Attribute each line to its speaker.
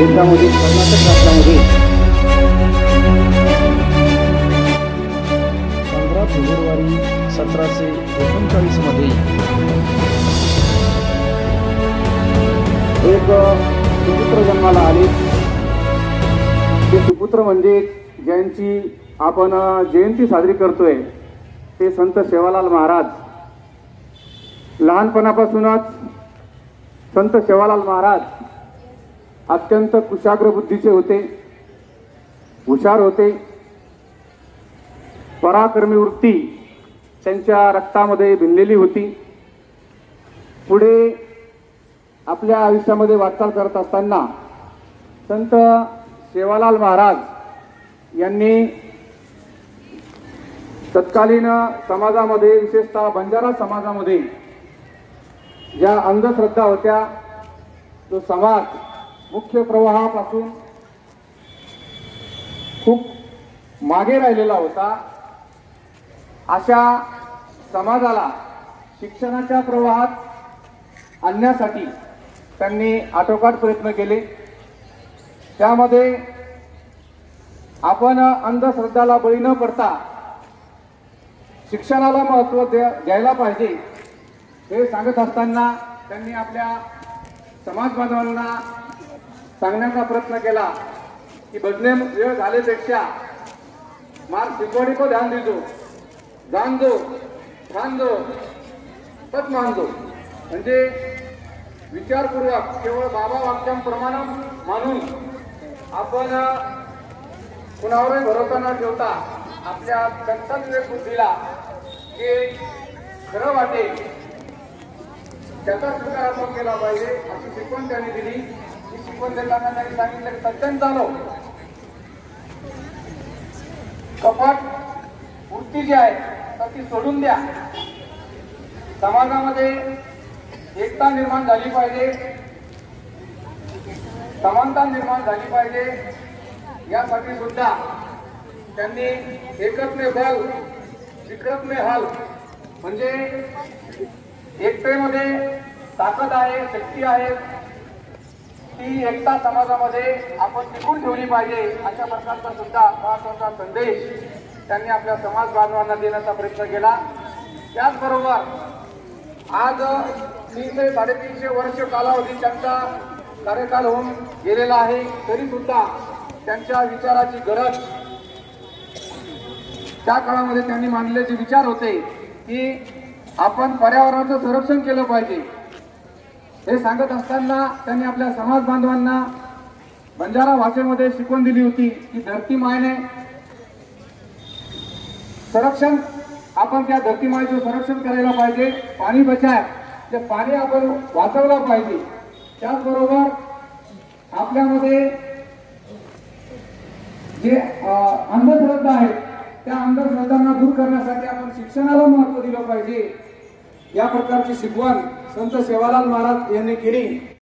Speaker 1: देशामध्ये कर्नाटक राज्यामध्ये 15 फेब्रुवारी 1739 मध्ये एक सुपुत्र जन्माला आले। ते सुपुत्र म्हणजे ज्यांची आपण जयंती साजरी करतोय ते संत सेवालाल महाराज। लहानपणापासूनच संत सेवालाल महाराज अत्यंत कुशाग्र बुद्धीचे होते, हुशार होते। पराक्रमी वृत्ती त्यांच्या रक्तामध्ये भिनलेली होती। पुढे आपल्या आयुष्यामध्ये वाटचाल करत असताना संत सेवालाल महाराज यांनी तत्कालीन समाजामध्ये, विशेषतः बंजारा समाजामध्ये ज्या अंधश्रद्धा होत्या, तो समाज मुख्य प्रवाहापासून खूप मागे राहिलेला होता। अशा समाजाला शिक्षणाच्या प्रवाहात आणण्यासाठी त्यांनी आटोकाट प्रयत्न केले। त्यामध्ये आपण अंधश्रद्धाला बळी न पडता शिक्षणाला महत्त्व द्यायला पाहिजे हे सांगत असताना त्यांनी आपल्या समाज बांधवांना सांगण्याचा प्रयत्न केला की बदले वेळ झाल्यापेक्षा मार शिकवणी को ध्यान दीजो, जान दो, ठान दो, पत मान दो। म्हणजे विचारपूर्वक केवळ बाबा वाक्यांप्रमाणे मानून आपण कुणावरही भरोसा न ठेवता आपल्या कर्तव्य बुद्धीला जे खरं वाटेल त्याचा स्वीकार आपण केला पाहिजे अशी शिकवण त्यांनी दिली। ही शिकवण देताना त्यांनी सांगितलं की सज्जन झालो, कपट वृत्ती जी आहे तर ती सोडून द्या। समाजामध्ये एकता निर्माण झाली पाहिजे, समानता निर्माण झाली पाहिजे। यासाठी सुद्धा त्यांनी एकच में बल विक्रत में हल, म्हणजे एकतेमध्ये ताकद आहे, शक्ती आहे, ती एकता समाजामध्ये आपण टिकून ठेवली पाहिजे अशा प्रकारचा सुद्धा महत्त्वाचा संदेश त्यांनी आपल्या समाज बांधवांना देण्याचा प्रयत्न केला। त्याचबरोबर आज 300-350 वर्ष कालावधी त्यांचा कार्यकाल होऊन गेलेला आहे, तरी सुद्धा त्यांच्या विचाराची गरज त्या काळामध्ये त्यांनी मांडलेले जे विचार होते की आपण पर्यावरणाचं संरक्षण केलं पाहिजे हे सांगत असताना त्यांनी आपल्या समाज बांधवांना बंजारा भाषेमध्ये शिकवण दिली होती की धरती मायने संरक्षण, आपण त्या धरती मायेचं संरक्षण करायला पाहिजे। पाणी बचाय, ते पाणी आपण वाचवलं पाहिजे। त्याचबरोबर आपल्यामध्ये जे अंधश्रद्धा आहे त्या अंधश्रद्धांना दूर करण्यासाठी आपण शिक्षणाला महत्त्व दिलं पाहिजे। या प्रकारची शिकवण संत सेवालाल महाराज यांनी केली।